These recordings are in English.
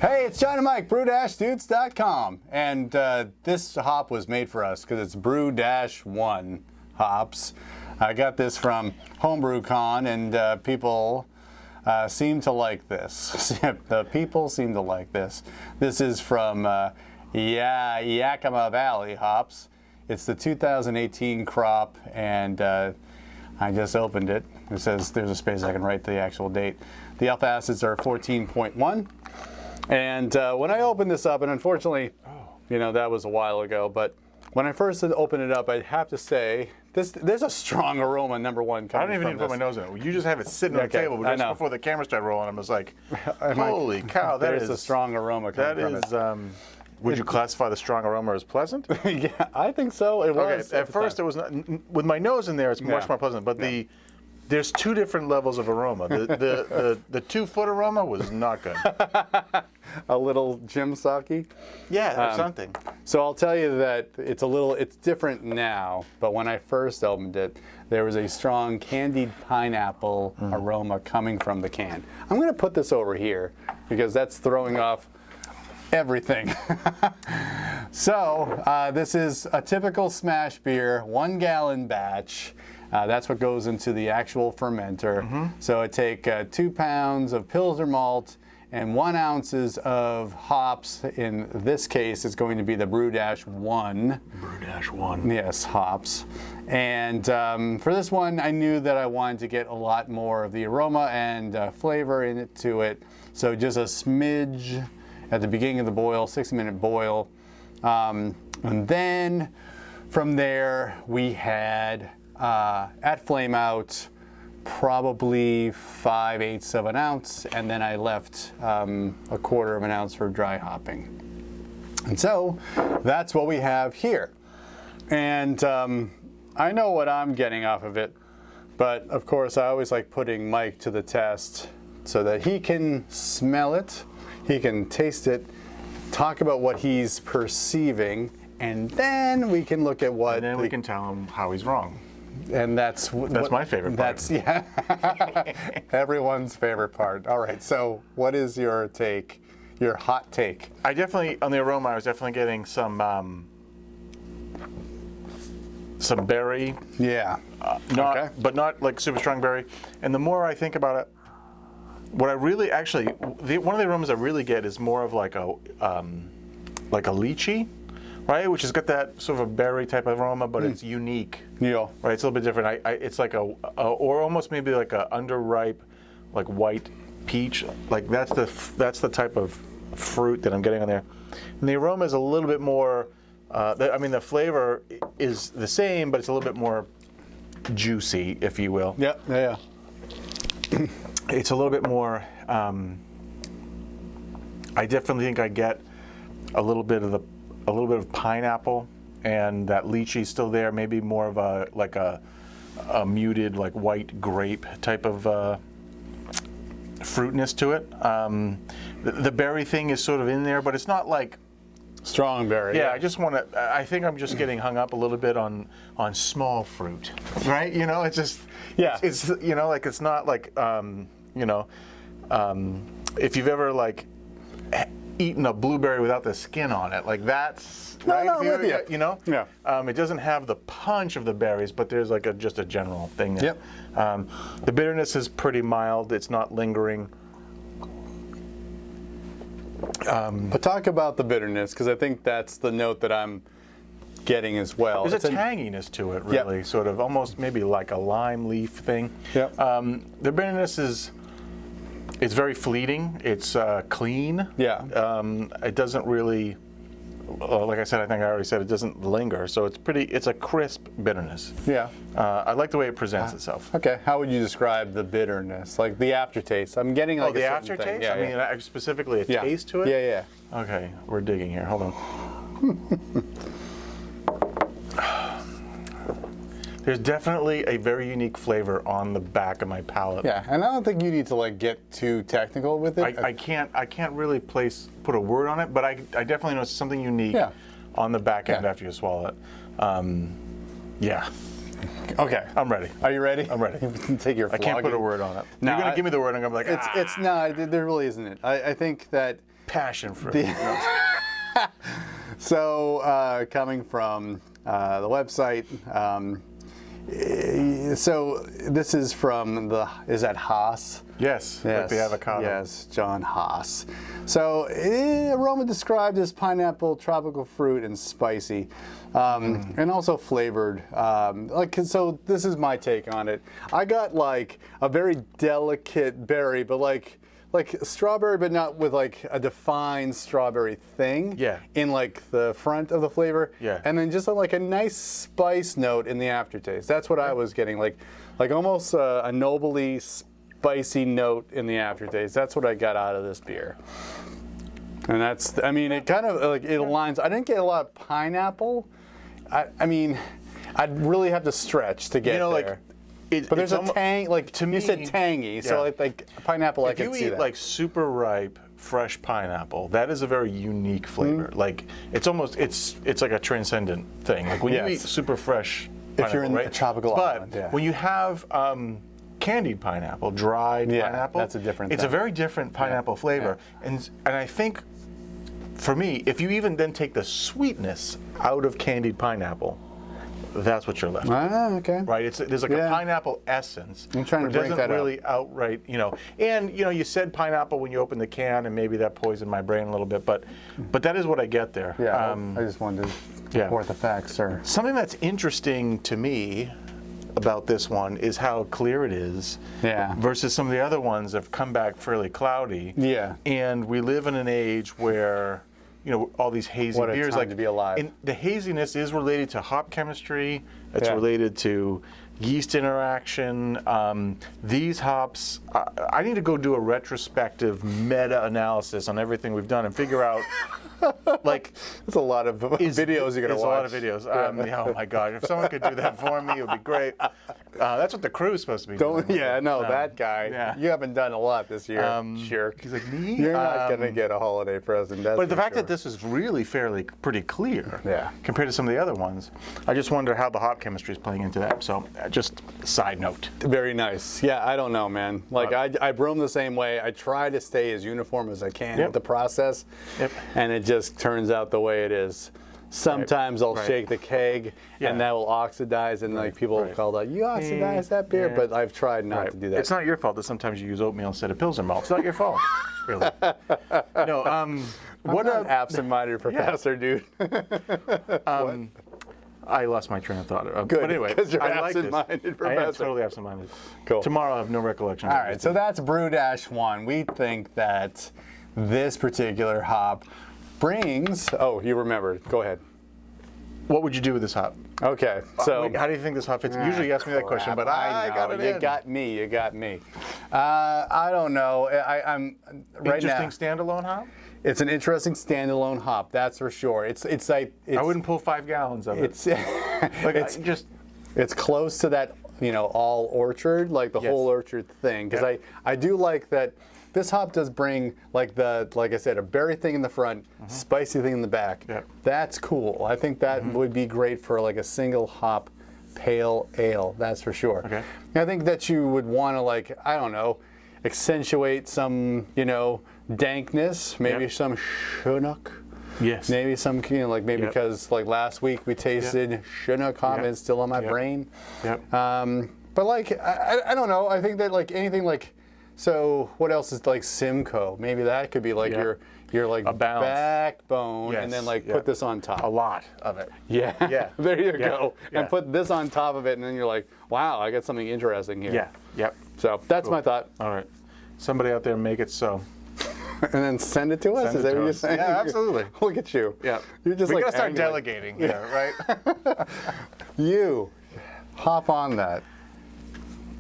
Hey, it's John and Mike, Brew-Dudes.com, and this hop was made for us because it's Bru-1 Hops. I got this from Homebrew Con, and people seem to like this. The people seem to like this. This is from Yakima Valley Hops. It's the 2018 crop, and I just opened it. It says there's a space I can write the actual date. The alpha acids are 14.1. And when I opened this up, and unfortunately, you know, that was a while ago, but when I first opened it up, I have to say, there's a strong aroma, number one, coming from this. I don't even need to put my nose in it. You just have it sitting on the table, but just before the camera started rolling, I was like, holy cow, that is a strong aroma coming from it. Would you classify the strong aroma as pleasant? Yeah, I think so. It was. At first, it was not, with my nose in there, it's much more pleasant, but there's two different levels of aroma. The 2-foot aroma was not good. A little gym sake? Yeah, or something. So I'll tell you that it's different now, but when I first opened it, there was a strong candied pineapple aroma coming from the can. I'm going to put this over here because that's throwing off everything. So this is a typical SMaSH beer, 1 gallon batch. That's what goes into the actual fermenter. So I take 2 pounds of Pilsner malt and 1 ounces of hops. In this case, it's going to be the Bru-1. Bru-1. Yes, hops. And for this one, I knew that I wanted to get a lot more of the aroma and flavor into it. So just a smidge at the beginning of the boil, 6-minute boil. And then from there, we had at flame out probably 5/8 of an ounce, and then I left 1/4 of an ounce for dry hopping. And so that's what we have here. And I know what I'm getting off of it, but of course I always like putting Mike to the test so that he can smell it, he can taste it, talk about what he's perceiving, and then we can look at what. And then we can tell him how he's wrong. And that's my favorite part. That's everyone's favorite part. All right. So, what is your take? Your hot take? I definitely, on the aroma, I was definitely getting some berry. Yeah. But not like super strong berry. And the more I think about it, what I really one of the aromas I really get is more of like a lychee. Right, which has got that sort of a berry type of aroma, but it's unique. Yeah. Right, it's a little bit different. It's like or almost maybe like a underripe, like white peach. Like that's the type of fruit that I'm getting on there. And the aroma is a little bit more. The flavor is the same, but it's a little bit more juicy, if you will. Yeah. Yeah. It's a little bit more. I definitely think I get a little bit of pineapple, and that lychee still there. Maybe more of a muted like white grape type of fruitness to it. The berry thing is sort of in there, but it's not like strong berry. Yeah, I think I'm just getting hung up a little bit on small fruit, right? You know, it's just it's you know, like it's not like if you've ever like eaten a blueberry without the skin on it, like that's right. No, with you. You know, yeah. It doesn't have the punch of the berries, but there's like just a general thing. Yep. The bitterness is pretty mild. It's not lingering. But talk about the bitterness, because I think that's the note that I'm getting as well. There's a tanginess to it, really, sort of almost maybe like a lime leaf thing. Yep. The bitterness it's very fleeting. It's clean. Yeah. It doesn't really, like I said, I think I already said, it doesn't linger. So it's a crisp bitterness. Yeah. I like the way it presents itself. Okay. How would you describe the bitterness? Like the aftertaste? I'm getting like the aftertaste? Yeah, I mean, specifically a taste to it? Yeah, yeah. Okay. We're digging here. Hold on. There's definitely a very unique flavor on the back of my palate. Yeah, and I don't think you need to like get too technical with it. I can't really put a word on it, but I definitely know it's something unique on the back end after you swallow it. Yeah. Okay. I'm ready. Are you ready? I'm ready. Take your I can't put a word on it. No, You're going to give me the word, and I'm going to be like, it's no, there really isn't it. I think that passion fruit. So coming from the website, so this is from is that Haas? Yes, like the avocado. Yes, John Haas. So aroma described as pineapple, tropical fruit, and spicy, and also flavored. So this is my take on it. I got like a very delicate berry, but like strawberry, but not with like a defined strawberry thing. Yeah. In like the front of the flavor. Yeah. And then just like a nice spice note in the aftertaste. That's what I was getting, like almost a nobly spicy note in the aftertaste. That's what I got out of this beer. And that's, I mean, it kind of like it aligns. I didn't get a lot of pineapple. I mean, I'd really have to stretch to get there. Like, but there's a tang, like to me, you said tangy, yeah. so like pineapple, I can see that. If you eat like super ripe, fresh pineapple, that is a very unique flavor. Like it's almost, it's like a transcendent thing. Like when you eat super fresh pineapple, if you're in a tropical island, but when you have candied pineapple, dried pineapple, that's a different it's thing. A very different pineapple flavor. And I think for me, if you even then take the sweetness out of candied pineapple, that's what you're left with. Ah, okay. Right? There's like a pineapple essence. I'm trying to break break that that really outright, And you said pineapple when you open the can, and maybe that poisoned my brain a little bit, but that is what I get there. Yeah. I just wanted to report the facts, sir. Something that's interesting to me about this one is how clear it is. Yeah. Versus some of the other ones that have come back fairly cloudy. Yeah. And we live in an age where all these hazy what a beers, time to be alive. And the haziness is related to hop chemistry. It's related to yeast interaction. These hops, I need to go do a retrospective meta-analysis on everything we've done and figure out, like, there's a lot of videos you're gonna watch. There's a lot of videos. Oh my God! If someone could do that for me, it would be great. That's what the crew is supposed to be doing. That guy. Yeah. You haven't done a lot this year, jerk. He's like, me? You're not gonna get a holiday present. That's But the for fact sure. that this is really pretty clear, Yeah. compared to some of the other ones, I just wonder how the hop chemistry is playing into that. So, just a side note. Very nice. Yeah, I don't know, man. Like I brew them the same way. I try to stay as uniform as I can with the process, and it just turns out the way it is. Sometimes I'll shake the keg, and that will oxidize, and like people will call that, you oxidized that beer, but I've tried not to do that. It's not your fault that sometimes you use oatmeal instead of Pilsner malt. It's not your fault, really. No. What an absent-minded professor, dude. I lost my train of thought. Good, but anyway, because you're I like absent-minded this. professor. I am totally absent-minded. Cool. Tomorrow I have no recollection. All right, so that's Brew-1. We think that this particular hop brings. Oh, you remembered. Go ahead. What would you do with this hop? Okay, so Wait, how do you think this hop fits? Usually you ask me that question, but I got it in. You got me. You got me. I don't know. I'm right now. Interesting standalone hop? It's an interesting standalone hop. That's for sure. It's like I wouldn't pull 5 gallons of it. It's like it's close to that all orchard, like the whole orchard thing. Because I do like that. This hop does bring like I said, a berry thing in the front, spicy thing in the back. Yep. That's cool. I think that would be great for like a single hop pale ale. That's for sure. Okay. I think that you would want to accentuate some dankness, maybe some Chinook. Yes. Maybe some because like last week we tasted Chinook hop and it's still on my brain. Yep. But like I don't know. I think that like anything like. So what else is like Simcoe? Maybe that could be like your like a balance. Backbone, and then like put this on top. A lot of it. Yeah. Yeah. There you go. Yeah. And put this on top of it, and then you're like, wow, I got something interesting here. Yeah. Yep. So that's my thought. All right. Somebody out there make it so. And then send it to us. Is that what you're saying? Yeah, absolutely. Look at you. Yeah. You're just we like gotta start angry. delegating here, right? You hop on that.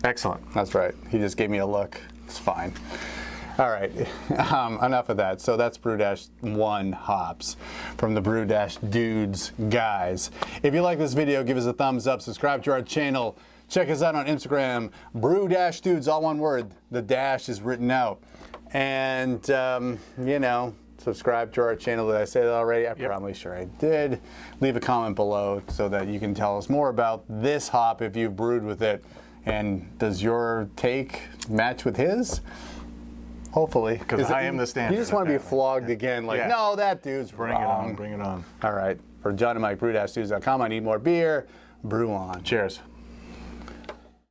Excellent. That's right. He just gave me a look. It's fine. All right, enough of that. So that's Brew-1 hops from the Brew-Dudes guys. If you like this video, give us a thumbs up, subscribe to our channel. Check us out on Instagram, Brew-Dudes, all one word. The dash is written out. And, subscribe to our channel. Did I say that already? I'm probably sure I did. Leave a comment below so that you can tell us more about this hop if you've brewed with it. And does your take match with his? Hopefully. Because I am the standard. You just want to be apparently. flogged again, like, Yeah. no, that dude's Bring wrong. it on. Bring it on. All right. For John and Mike, brew-2.com, I need more beer. Brew on. Cheers.